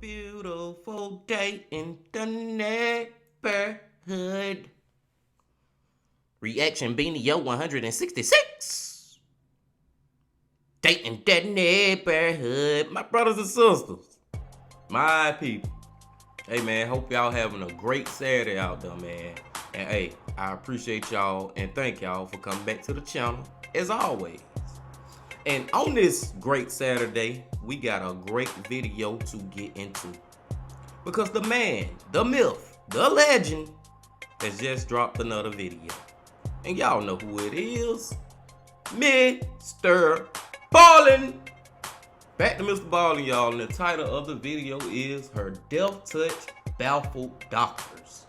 Beautiful day in the neighborhood. Reaction Beanie Yo 166. Dating that neighborhood. My brothers and sisters. My people. Hey man, hope y'all having a great Saturday out there, man. And hey, I appreciate y'all and thank y'all for coming back to the channel as always. And on this great Saturday, we got a great video to get into. Because the man, the myth, the legend has just dropped another video. And y'all know who it is. MrBallen. Back to MrBallen, y'all. And the title of the video is Her Death Touch Baffled Doctors.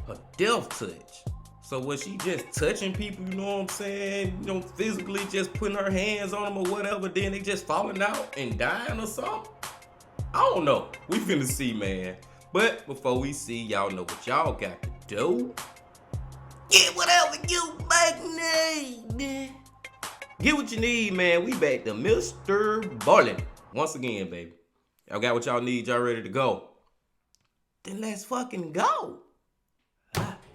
Her death touch. So was she just touching people, you know what I'm saying? You know, physically just putting her hands on them or whatever, then they just falling out and dying or something? I don't know. We finna see, man. But before we see, y'all know what y'all got to do. Get whatever you might need. Get what you need, man. We back to MrBallen. Once again, baby. Y'all got what y'all need. Y'all ready to go? Then let's fucking go.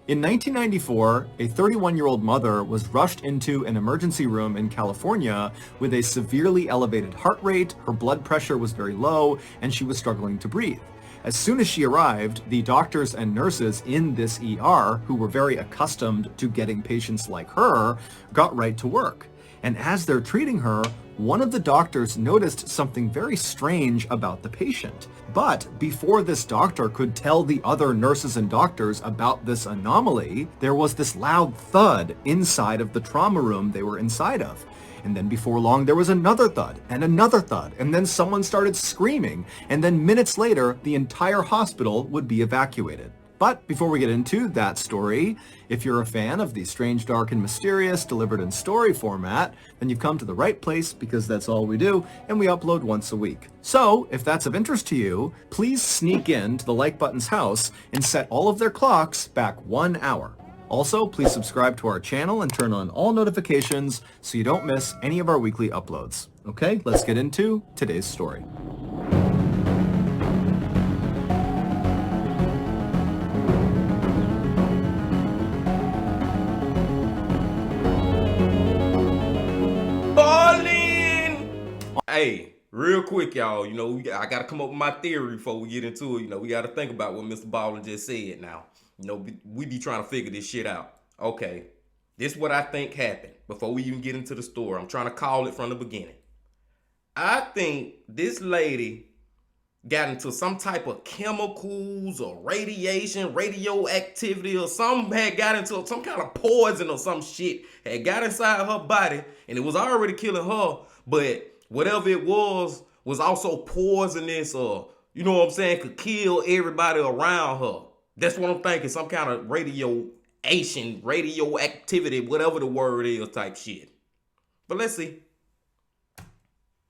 In 1994, a 31-year-old mother was rushed into an emergency room in California with a severely elevated heart rate, her blood pressure was very low, and she was struggling to breathe. As soon as she arrived, the doctors and nurses in this ER, who were very accustomed to getting patients like her, got right to work. And as they're treating her, one of the doctors noticed something very strange about the patient. But before this doctor could tell the other nurses and doctors about this anomaly, there was this loud thud inside of the trauma room they were inside of. And then before long, there was another thud, and then someone started screaming, and then minutes later, the entire hospital would be evacuated. But before we get into that story, if you're a fan of the strange, dark, and mysterious delivered in story format, then you've come to the right place because that's all we do, and we upload once a week. So, if that's of interest to you, please sneak in to the like button's house and set all of their clocks back 1 hour. Also, please subscribe to our channel and turn on all notifications so you don't miss any of our weekly uploads. Okay, let's get into today's story. Hey, real quick, y'all, you know, I got to come up with my theory before we get into it. You know, we got to think about what MrBallen just said now. You know, we be trying to figure this shit out. Okay, this is what I think happened before we even get into the story. I'm trying to call it from the beginning. I think this lady got into some type of chemicals or radiation, radioactivity or something, had got into some kind of poison or some shit, had got inside her body, and it was already killing her, but whatever it was also poisonous or, you know what I'm saying, could kill everybody around her. That's what I'm thinking, some kind of radiation, radioactivity, whatever the word is type shit. But let's see.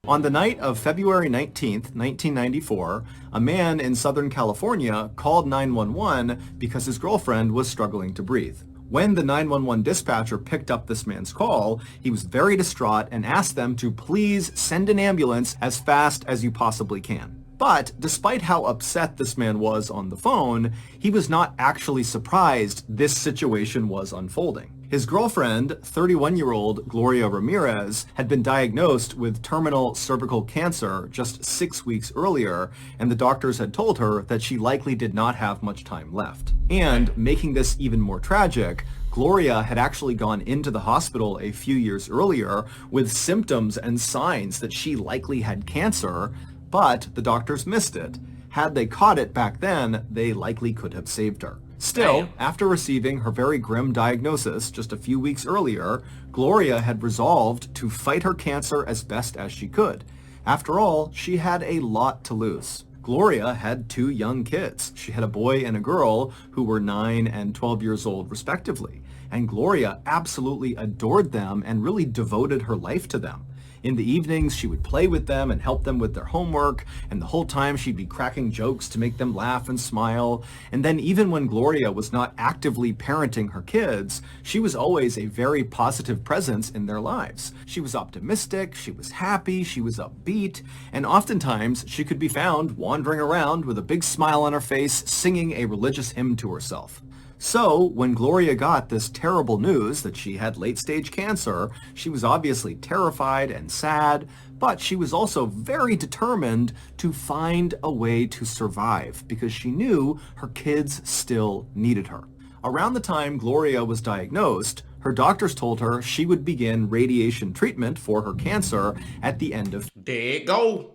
On the night of February 19th, 1994, a man in Southern California called 911 because his girlfriend was struggling to breathe. When the 911 dispatcher picked up this man's call, he was very distraught and asked them to please send an ambulance as fast as you possibly can. But despite how upset this man was on the phone, he was not actually surprised this situation was unfolding. His girlfriend, 31-year-old Gloria Ramirez, had been diagnosed with terminal cervical cancer just 6 weeks earlier, and the doctors had told her that she likely did not have much time left. And making this even more tragic, Gloria had actually gone into the hospital a few years earlier with symptoms and signs that she likely had cancer, but the doctors missed it. Had they caught it back then, they likely could have saved her. Still, after receiving her very grim diagnosis just a few weeks earlier, Gloria had resolved to fight her cancer as best as she could. After all, she had a lot to lose. Gloria had 2 young kids. She had a boy and a girl who were 9 and 12 years old respectively. And Gloria absolutely adored them and really devoted her life to them. In the evenings, she would play with them and help them with their homework, and the whole time she'd be cracking jokes to make them laugh and smile. And then even when Gloria was not actively parenting her kids, she was always a very positive presence in their lives. She was optimistic, she was happy, she was upbeat, and oftentimes she could be found wandering around with a big smile on her face, singing a religious hymn to herself. So, when Gloria got this terrible news that she had late-stage cancer, she was obviously terrified and sad, but she was also very determined to find a way to survive because she knew her kids still needed her. Around the time Gloria was diagnosed, her doctors told her she would begin radiation treatment for her cancer at the end of... There it go.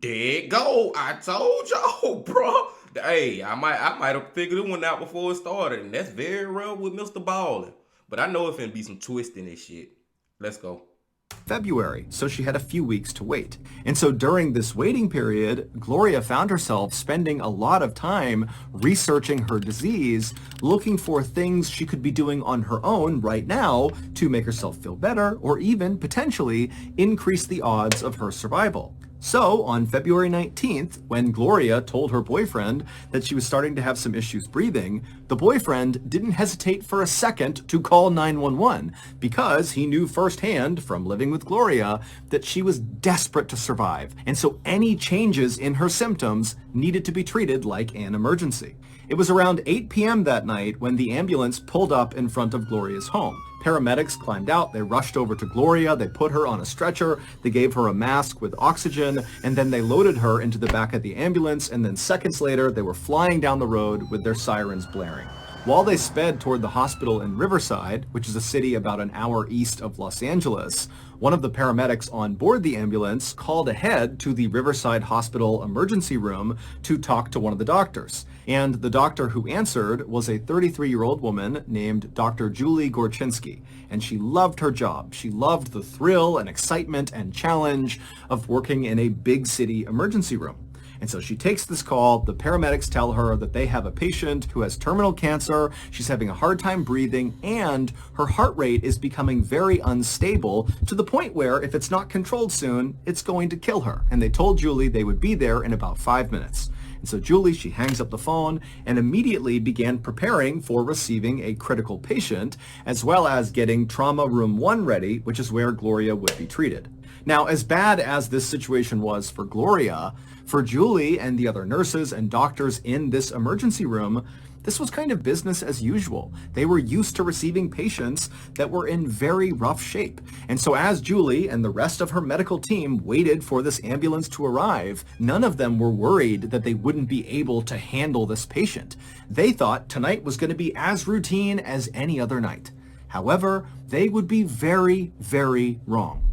There it go. I told y'all, bro. Hey, I might have figured it one out before it started, and that's very rare with MrBallen. But I know it finna be some twist in this shit. Let's go. February, so she had a few weeks to wait. And so during this waiting period, Gloria found herself spending a lot of time researching her disease, looking for things she could be doing on her own right now to make herself feel better, or even potentially increase the odds of her survival. So, on February 19th, when Gloria told her boyfriend that she was starting to have some issues breathing, the boyfriend didn't hesitate for a second to call 911 because he knew firsthand from living with Gloria that she was desperate to survive, and so any changes in her symptoms needed to be treated like an emergency. It was around 8 p.m. that night when the ambulance pulled up in front of Gloria's home. Paramedics climbed out, they rushed over to Gloria, they put her on a stretcher, they gave her a mask with oxygen, and then they loaded her into the back of the ambulance, and then seconds later they were flying down the road with their sirens blaring. While they sped toward the hospital in Riverside, which is a city about an hour east of Los Angeles, one of the paramedics on board the ambulance called ahead to the Riverside Hospital emergency room to talk to one of the doctors. And the doctor who answered was a 33-year-old woman named Dr. Julie Gorchinsky. And she loved her job. She loved the thrill and excitement and challenge of working in a big city emergency room. And so she takes this call, the paramedics tell her that they have a patient who has terminal cancer, she's having a hard time breathing, and her heart rate is becoming very unstable to the point where if it's not controlled soon, it's going to kill her. And they told Julie they would be there in about 5 minutes. And so Julie, she hangs up the phone and immediately began preparing for receiving a critical patient, as well as getting trauma room 1 ready, which is where Gloria would be treated. Now, as bad as this situation was for Gloria, for Julie and the other nurses and doctors in this emergency room, this was kind of business as usual. They were used to receiving patients that were in very rough shape. And so as Julie and the rest of her medical team waited for this ambulance to arrive, none of them were worried that they wouldn't be able to handle this patient. They thought tonight was going to be as routine as any other night. However, they would be very, very wrong.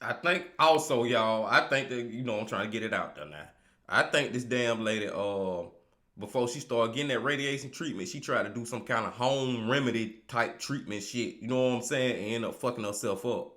I think also, y'all, I think that, I'm trying to get it out there now. I think this damn lady, before she started getting that radiation treatment, she tried to do some kind of home remedy type treatment shit. You know what I'm saying? And end up fucking herself up.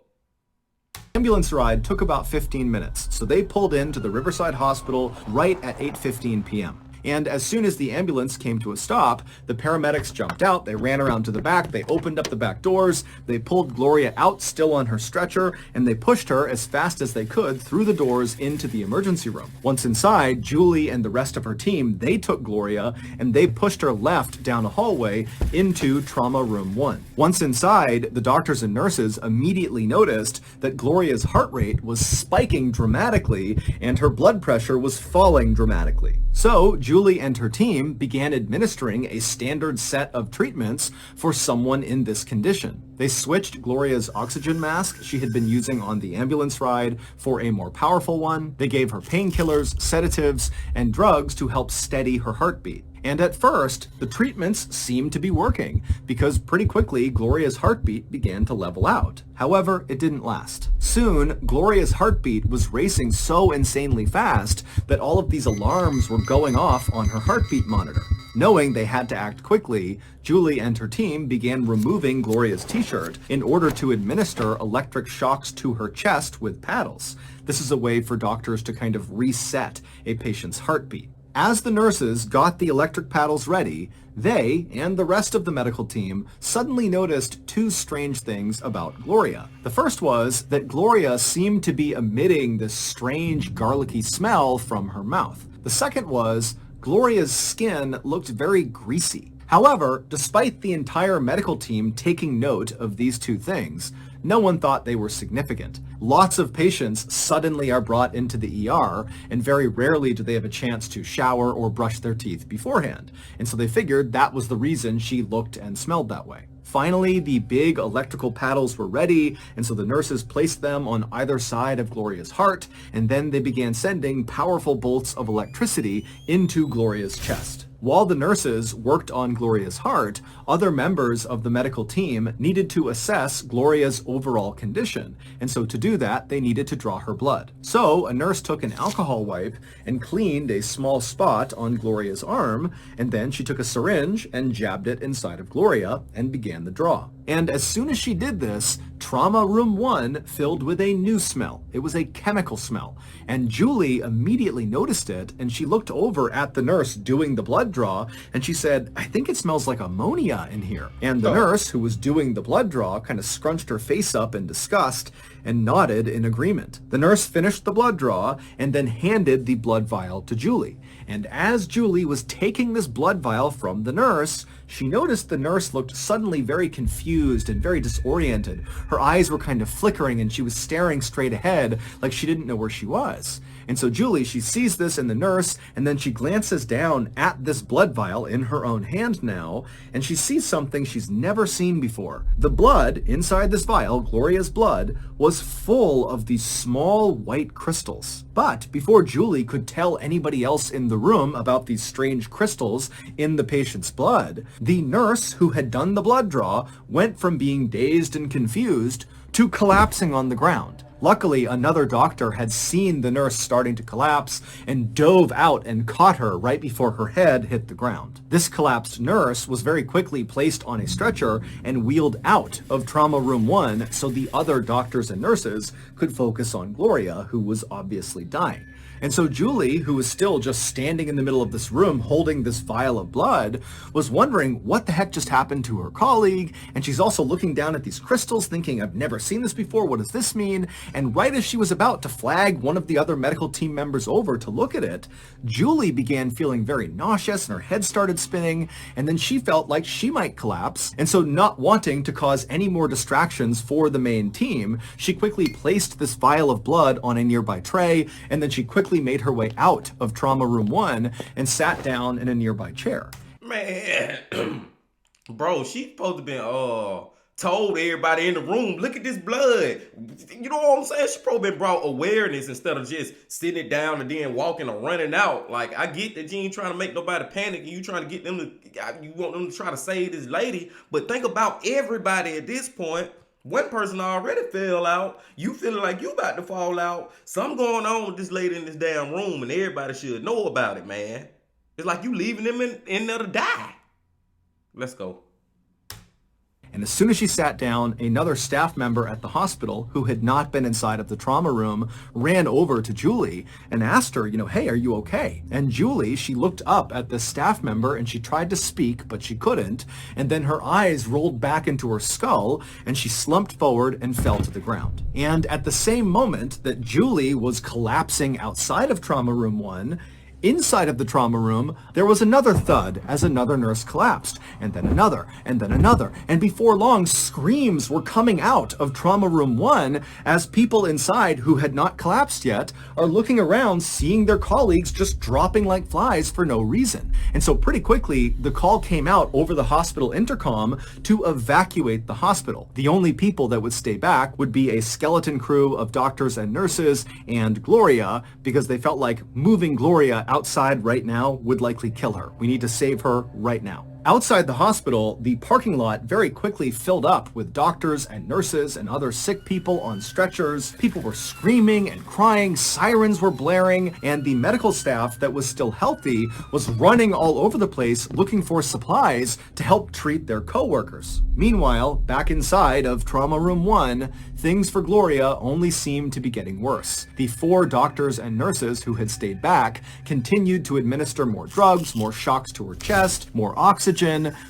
Ambulance ride took about 15 minutes, so they pulled into the Riverside Hospital right at 8:15 p.m. And as soon as the ambulance came to a stop, the paramedics jumped out, they ran around to the back, they opened up the back doors, they pulled Gloria out still on her stretcher, and they pushed her as fast as they could through the doors into the emergency room. Once inside, Julie and the rest of her team, they took Gloria and they pushed her left down a hallway into trauma room 1. Once inside, the doctors and nurses immediately noticed that Gloria's heart rate was spiking dramatically and her blood pressure was falling dramatically. So, Julie and her team began administering a standard set of treatments for someone in this condition. They switched Gloria's oxygen mask she had been using on the ambulance ride for a more powerful one. They gave her painkillers, sedatives, and drugs to help steady her heartbeat. And at first, the treatments seemed to be working because pretty quickly Gloria's heartbeat began to level out. However, it didn't last. Soon, Gloria's heartbeat was racing so insanely fast that all of these alarms were going off on her heartbeat monitor. Knowing they had to act quickly, Julie and her team began removing Gloria's t-shirt in order to administer electric shocks to her chest with paddles. This is a way for doctors to kind of reset a patient's heartbeat. As the nurses got the electric paddles ready, they and the rest of the medical team suddenly noticed two strange things about Gloria. The first was that Gloria seemed to be emitting this strange garlicky smell from her mouth. The second was Gloria's skin looked very greasy. However, despite the entire medical team taking note of these two things, no one thought they were significant. Lots of patients suddenly are brought into the ER, and very rarely do they have a chance to shower or brush their teeth beforehand. And so they figured that was the reason she looked and smelled that way. Finally, the big electrical paddles were ready, and so the nurses placed them on either side of Gloria's heart, and then they began sending powerful bolts of electricity into Gloria's chest. While the nurses worked on Gloria's heart, other members of the medical team needed to assess Gloria's overall condition, and so to do that, they needed to draw her blood. So a nurse took an alcohol wipe and cleaned a small spot on Gloria's arm, and then she took a syringe and jabbed it inside of Gloria and began the draw. And as soon as she did this, Trauma Room 1 filled with a new smell. It was a chemical smell. And Julie immediately noticed it, and she looked over at the nurse doing the blood draw, and she said, "I think it smells like ammonia in here." And the nurse, who was doing the blood draw, kind of scrunched her face up in disgust and nodded in agreement. The nurse finished the blood draw and then handed the blood vial to Julie. And as Julie was taking this blood vial from the nurse, she noticed the nurse looked suddenly very confused and very disoriented. Her eyes were kind of flickering and she was staring straight ahead like she didn't know where she was. And so Julie, she sees this in the nurse, and then she glances down at this blood vial in her own hand now, and she sees something she's never seen before. The blood inside this vial, Gloria's blood, was full of these small white crystals. But before Julie could tell anybody else in the room about these strange crystals in the patient's blood, the nurse who had done the blood draw went from being dazed and confused to collapsing on the ground. Luckily, another doctor had seen the nurse starting to collapse and dove out and caught her right before her head hit the ground. This collapsed nurse was very quickly placed on a stretcher and wheeled out of Trauma Room 1 so the other doctors and nurses could focus on Gloria, who was obviously dying. And so Julie, who was still just standing in the middle of this room holding this vial of blood, was wondering what the heck just happened to her colleague, and she's also looking down at these crystals thinking, I've never seen this before, what does this mean? And right as she was about to flag one of the other medical team members over to look at it, Julie began feeling very nauseous and her head started spinning, and then she felt like she might collapse, and so not wanting to cause any more distractions for the main team, she quickly placed this vial of blood on a nearby tray, and then she quickly made her way out of Trauma Room 1 and sat down in a nearby chair. Man, bro, she's supposed to be told everybody in the room, look at this blood. You know what I'm saying? She probably been brought awareness instead of just sitting it down and then walking or running out. Like, I get that you ain't trying to make nobody panic and you trying to get them to, you want them to try to save this lady, but think about everybody at this point. One person already fell out. You feeling like you about to fall out. Something going on with this lady in this damn room, and everybody should know about it, man. It's like you leaving them in there to die. Let's go. And as soon as she sat down, another staff member at the hospital who had not been inside of the trauma room ran over to Julie and asked her, hey, are you okay? And Julie, she looked up at the staff member and she tried to speak, but she couldn't. And then her eyes rolled back into her skull and she slumped forward and fell to the ground. And at the same moment that Julie was collapsing outside of Trauma Room 1, inside of the trauma room, there was another thud as another nurse collapsed, and then another, and then another. And before long, screams were coming out of Trauma Room 1 as people inside who had not collapsed yet are looking around, seeing their colleagues just dropping like flies for no reason. And so pretty quickly, the call came out over the hospital intercom to evacuate the hospital. The only people that would stay back would be a skeleton crew of doctors and nurses and Gloria, because they felt like moving Gloria outside right now would likely kill her. We need to save her right now. Outside the hospital, the parking lot very quickly filled up with doctors and nurses and other sick people on stretchers. People were screaming and crying, sirens were blaring, and the medical staff that was still healthy was running all over the place looking for supplies to help treat their coworkers. Meanwhile, back inside of Trauma Room 1, things for Gloria only seemed to be getting worse. The 4 doctors and nurses who had stayed back continued to administer more drugs, more shocks to her chest, more oxygen,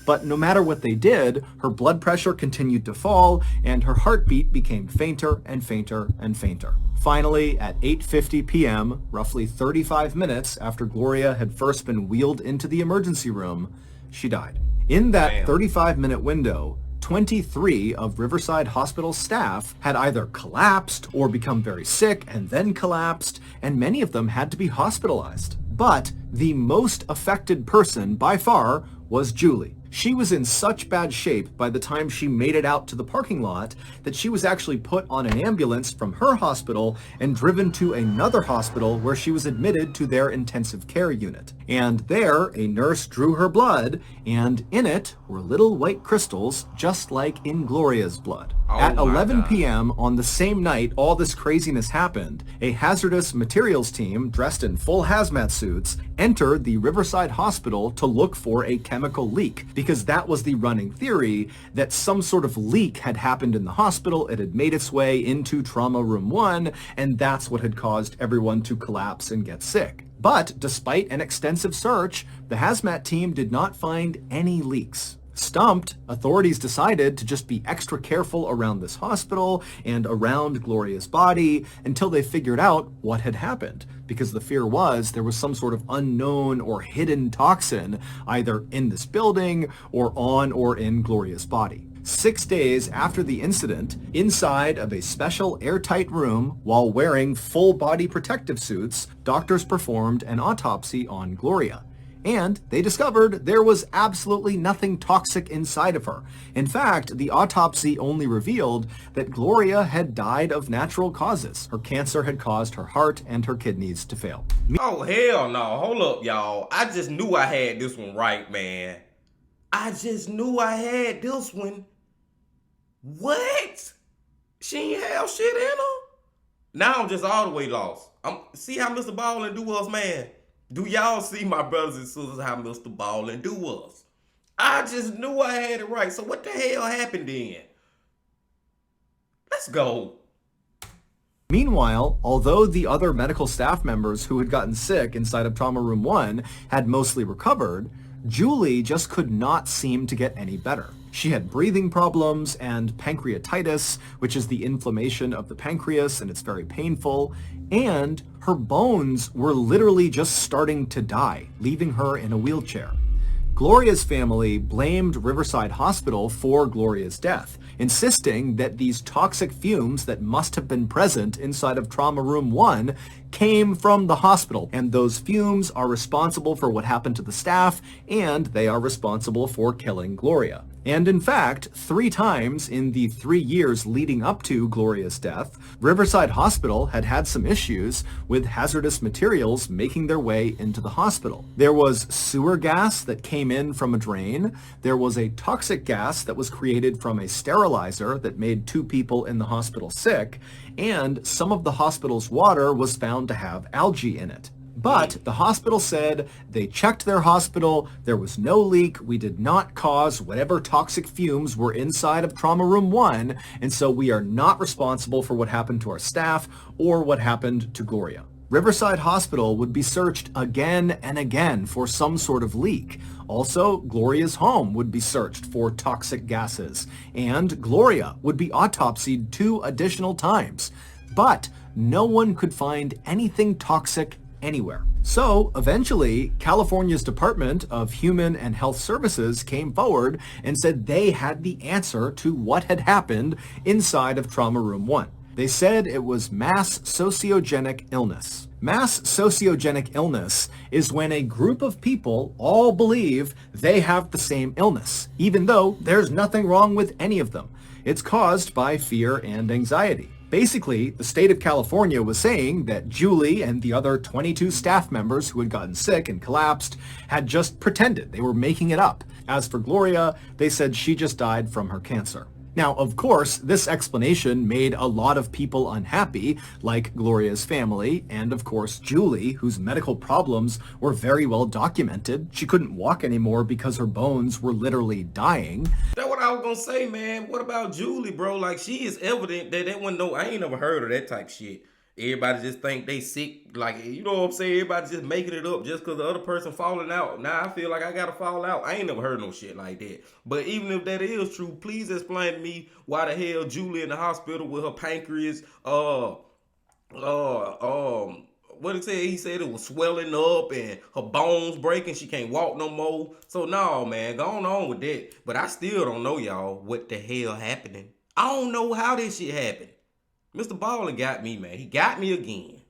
but no matter what they did, her blood pressure continued to fall and her heartbeat became fainter and fainter and fainter. Finally, at 8:50 p.m., roughly 35 minutes after Gloria had first been wheeled into the emergency room, she died. In that 35-minute window, 23 of Riverside Hospital staff had either collapsed or become very sick and then collapsed, and many of them had to be hospitalized. But the most affected person by far was Julie. She was in such bad shape by the time she made it out to the parking lot that she was actually put on an ambulance from her hospital and driven to another hospital where she was admitted to their intensive care unit. And there, a nurse drew her blood, and in it were little white crystals just like in Gloria's blood. At 11 p.m. on the same night all this craziness happened, a hazardous materials team dressed in full hazmat suits entered the Riverside Hospital to look for a chemical leak, because that was the running theory that some sort of leak had happened in the hospital, it had made its way into Trauma Room 1, and that's what had caused everyone to collapse and get sick. But despite an extensive search, the hazmat team did not find any leaks. Stumped, authorities decided to just be extra careful around this hospital and around Gloria's body until they figured out what had happened, because the fear was there was some sort of unknown or hidden toxin either in this building or on or in Gloria's body. 6 days after the incident, inside of a special airtight room while wearing full body protective suits, doctors performed an autopsy on Gloria. And they discovered there was absolutely nothing toxic inside of her. In fact, the autopsy only revealed that Gloria had died of natural causes. Her cancer had caused her heart and her kidneys to fail. Oh, hell no. Hold up, y'all. I just knew I had this one right, man. I just knew I had this one. What? She ain't have shit in her? Now I'm just all the way lost. See how MrBallen do us, man? Do y'all see, my brothers and sisters, how MrBallen do us? I just knew I had it right. So what the hell happened then? Let's go. Meanwhile, although the other medical staff members who had gotten sick inside of Trauma Room 1 had mostly recovered, Julie just could not seem to get any better. She had breathing problems and pancreatitis, which is the inflammation of the pancreas, and it's very painful, and her bones were literally just starting to die, leaving her in a wheelchair. Gloria's family blamed Riverside Hospital for Gloria's death, insisting that these toxic fumes that must have been present inside of Trauma Room 1 came from the hospital, and those fumes are responsible for what happened to the staff, and they are responsible for killing Gloria. And in fact, 3 times in the 3 years leading up to Gloria's death, Riverside Hospital had had some issues with hazardous materials making their way into the hospital. There was sewer gas that came in from a drain. There was a toxic gas that was created from a sterilizer that made 2 people in the hospital sick, and some of the hospital's water was found to have algae in it. But the hospital said they checked their hospital, there was no leak, we did not cause whatever toxic fumes were inside of Trauma Room 1, and so we are not responsible for what happened to our staff or what happened to Gloria. Riverside Hospital would be searched again and again for some sort of leak. Also, Gloria's home would be searched for toxic gases, and Gloria would be autopsied 2 additional times. But no one could find anything toxic anywhere. So eventually, California's Department of Human and Health Services came forward and said they had the answer to what had happened inside of Trauma Room 1. They said it was mass sociogenic illness. Mass sociogenic illness is when a group of people all believe they have the same illness, even though there's nothing wrong with any of them. It's caused by fear and anxiety. Basically, the state of California was saying that Julie and the other 22 staff members who had gotten sick and collapsed had just pretended. They were making it up. As for Gloria, they said she just died from her cancer. Now, of course, this explanation made a lot of people unhappy, like Gloria's family, and of course Julie, whose medical problems were very well documented. She couldn't walk anymore because her bones were literally dying. That's what I was gonna say, man. What about Julie, bro? Like, she is evident that wasn't no, I ain't never heard of that type shit. Everybody just think they sick, like, you know what I'm saying? Everybody just making it up just because the other person falling out. Now I feel like I gotta fall out. I ain't never heard no shit like that. But even if that is true, please explain to me why the hell Julie in the hospital with her pancreas, what it said? He said it was swelling up and her bones breaking. She can't walk no more. So no, man, go on with that. But I still don't know, y'all, what the hell happening. I don't know how this shit happened. MrBallen got me, man. He got me again.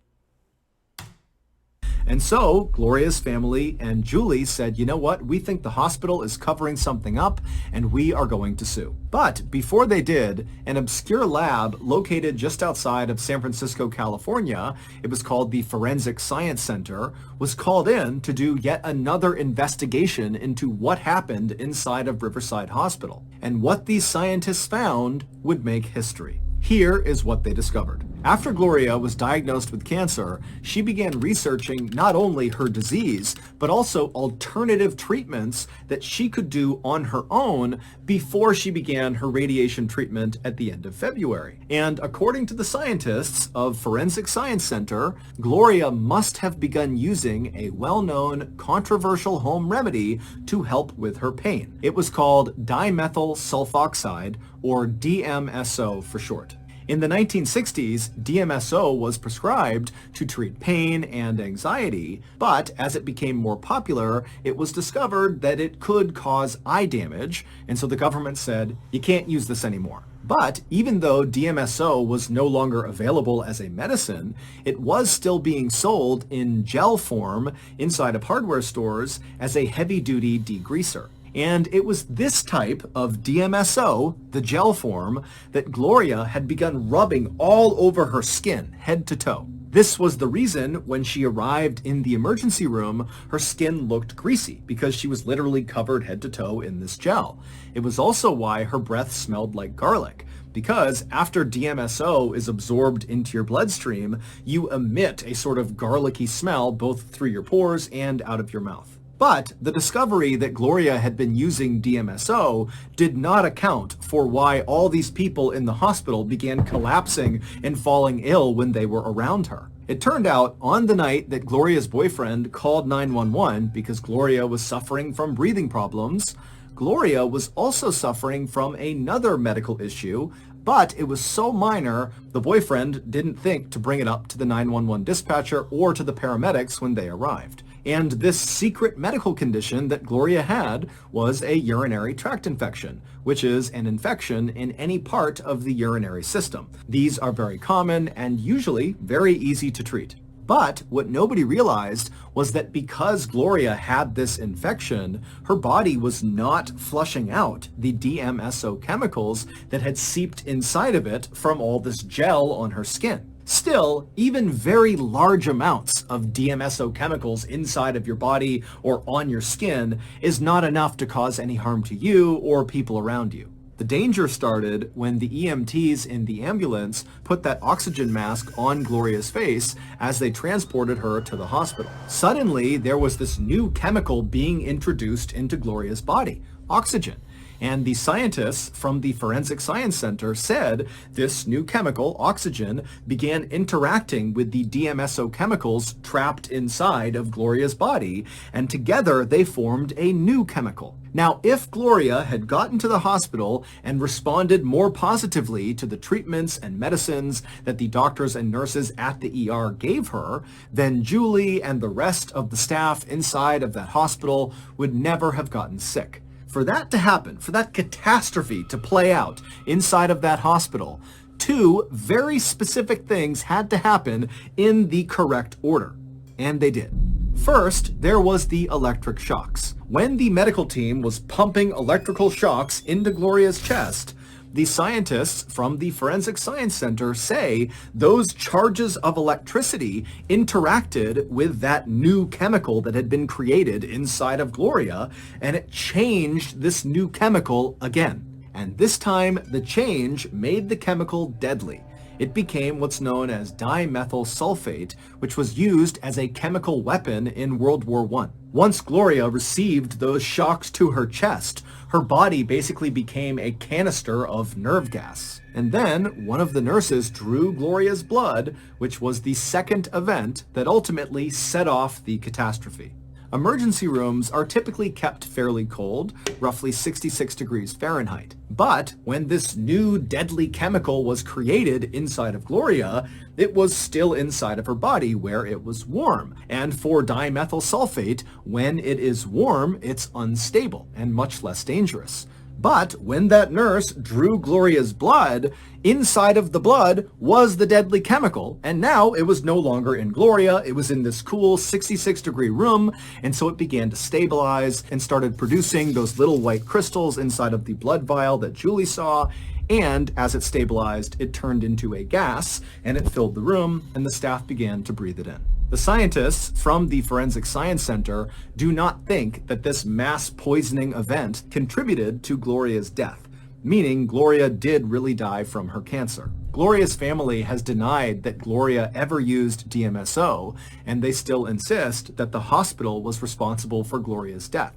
And so Gloria's family and Julie said, you know what, we think the hospital is covering something up and we are going to sue. But before they did, an obscure lab located just outside of San Francisco, California, it was called the Forensic Science Center, was called in to do yet another investigation into what happened inside of Riverside Hospital. And what these scientists found would make history. Here is what they discovered. After Gloria was diagnosed with cancer, she began researching not only her disease, but also alternative treatments that she could do on her own before she began her radiation treatment at the end of February. And according to the scientists of Forensic Science Center, Gloria must have begun using a well-known controversial home remedy to help with her pain. It was called dimethyl sulfoxide, or DMSO for short. In the 1960s, DMSO was prescribed to treat pain and anxiety, but as it became more popular, it was discovered that it could cause eye damage, and so the government said, you can't use this anymore. But even though DMSO was no longer available as a medicine, it was still being sold in gel form inside of hardware stores as a heavy-duty degreaser. And it was this type of DMSO, the gel form, that Gloria had begun rubbing all over her skin, head to toe. This was the reason when she arrived in the emergency room, her skin looked greasy because she was literally covered head to toe in this gel. It was also why her breath smelled like garlic, because after DMSO is absorbed into your bloodstream, you emit a sort of garlicky smell both through your pores and out of your mouth. But the discovery that Gloria had been using DMSO did not account for why all these people in the hospital began collapsing and falling ill when they were around her. It turned out on the night that Gloria's boyfriend called 911 because Gloria was suffering from breathing problems, Gloria was also suffering from another medical issue, but it was so minor, the boyfriend didn't think to bring it up to the 911 dispatcher or to the paramedics when they arrived. And this secret medical condition that Gloria had was a urinary tract infection, which is an infection in any part of the urinary system. These are very common and usually very easy to treat. But what nobody realized was that because Gloria had this infection, her body was not flushing out the DMSO chemicals that had seeped inside of it from all this gel on her skin. Still, even very large amounts of DMSO chemicals inside of your body or on your skin is not enough to cause any harm to you or people around you. The danger started when the EMTs in the ambulance put that oxygen mask on Gloria's face as they transported her to the hospital. Suddenly, there was this new chemical being introduced into Gloria's body, oxygen. And the scientists from the Forensic Science Center said this new chemical, oxygen, began interacting with the DMSO chemicals trapped inside of Gloria's body, and together they formed a new chemical. Now, if Gloria had gotten to the hospital and responded more positively to the treatments and medicines that the doctors and nurses at the ER gave her, then Julie and the rest of the staff inside of that hospital would never have gotten sick. For that to happen, for that catastrophe to play out inside of that hospital, two very specific things had to happen in the correct order. And they did. First, there was the electric shocks. When the medical team was pumping electrical shocks into Gloria's chest, The scientists from the Forensic Science Center say those charges of electricity interacted with that new chemical that had been created inside of Gloria, and it changed this new chemical again. And this time, the change made the chemical deadly. It became what's known as dimethyl sulfate, which was used as a chemical weapon in World War I. Once Gloria received those shocks to her chest, her body basically became a canister of nerve gas. And then one of the nurses drew Gloria's blood, which was the second event that ultimately set off the catastrophe. Emergency rooms are typically kept fairly cold, roughly 66 degrees Fahrenheit. But when this new deadly chemical was created inside of Gloria, it was still inside of her body where it was warm. And for dimethyl sulfate, when it is warm, it's unstable and much less dangerous. But when that nurse drew Gloria's blood, inside of the blood was the deadly chemical, and now it was no longer in Gloria, it was in this cool 66-degree room, and so it began to stabilize and started producing those little white crystals inside of the blood vial that Julie saw, and as it stabilized, it turned into a gas, and it filled the room, and the staff began to breathe it in. The scientists from the Forensic Science Center do not think that this mass poisoning event contributed to Gloria's death, meaning Gloria did really die from her cancer. Gloria's family has denied that Gloria ever used DMSO, and they still insist that the hospital was responsible for Gloria's death.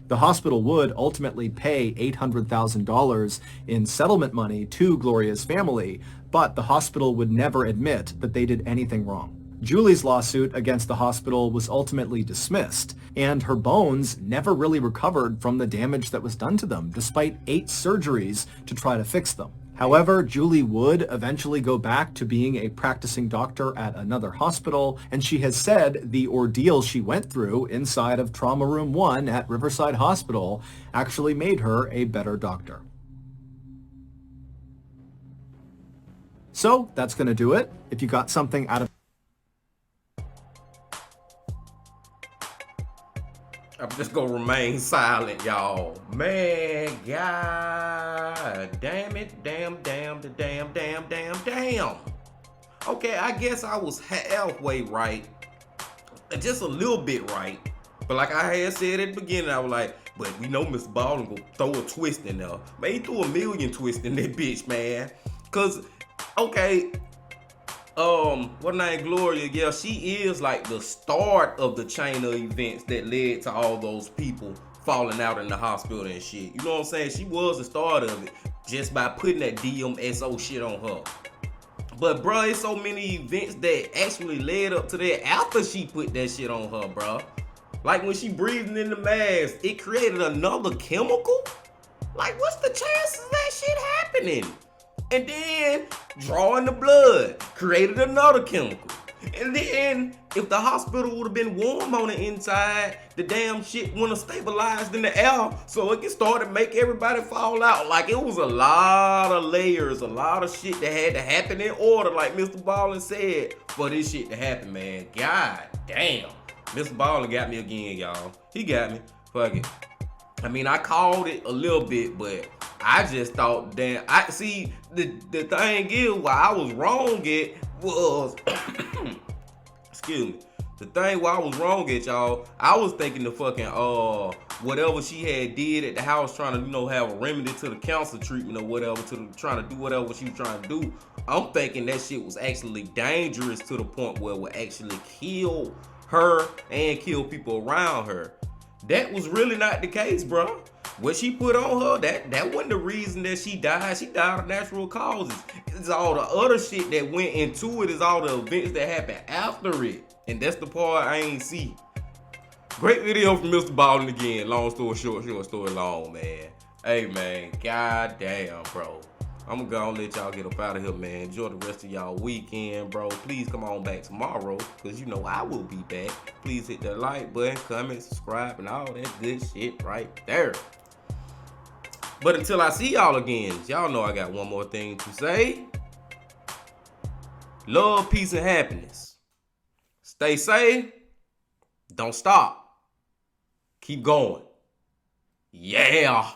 The hospital would ultimately pay $800,000 in settlement money to Gloria's family, but the hospital would never admit that they did anything wrong. Julie's lawsuit against the hospital was ultimately dismissed, and her bones never really recovered from the damage that was done to them, despite 8 surgeries to try to fix them. However, Julie would eventually go back to being a practicing doctor at another hospital, and she has said the ordeal she went through inside of Trauma Room 1 at Riverside Hospital actually made her a better doctor. So that's going to do it. If you got something out of I'm just gonna remain silent, y'all. Man, god damn it. Damn. Okay, I guess I was halfway right. Just a little bit right. But like I had said at the beginning, I was like, but we know MrBallen gonna throw a twist in there. Man, he threw a million twists in that bitch, man. Cause, okay, what name, Gloria, yeah, she is like the start of the chain of events that led to all those people falling out in the hospital and shit. You know what I'm saying? She was the start of it just by putting that DMSO shit on her. But bruh, it's so many events that actually led up to that after she put that shit on her, bruh. Like when she breathing in the mask, it created another chemical? Like what's the chances of that shit happening? And then drawing the blood created another chemical. And then if the hospital would have been warm on the inside, the damn shit wouldn't have stabilized in the air, so it can start to make everybody fall out. Like it was a lot of layers, a lot of shit that had to happen in order, like MrBallen said, for this shit to happen, man. God damn. MrBallen got me again, y'all. He got me. Fuck it. I mean, I called it a little bit, but I just thought, damn. I see the thing is, why I was wrong at was, excuse me. The thing why I was wrong at, y'all, I was thinking the fucking whatever she had did at the house, trying to have a remedy to the cancer treatment or whatever, trying to do whatever she was trying to do. I'm thinking that shit was actually dangerous to the point where it would actually kill her and kill people around her. That was really not the case, bro. What she put on her, that wasn't the reason that she died. She died of natural causes. It's all the other shit that went into it, is all the events that happened after it. And that's the part I ain't see. Great video from MrBallen again. Long story short story long, man. Hey, man, goddamn, bro. I'm gonna go and let y'all get up out of here, man. Enjoy the rest of y'all weekend, bro. Please come on back tomorrow, because you know I will be back. Please hit that like button, comment, subscribe, and all that good shit right there. But until I see y'all again, y'all know I got one more thing to say. Love, peace, and happiness. Stay safe. Don't stop. Keep going. Yeah.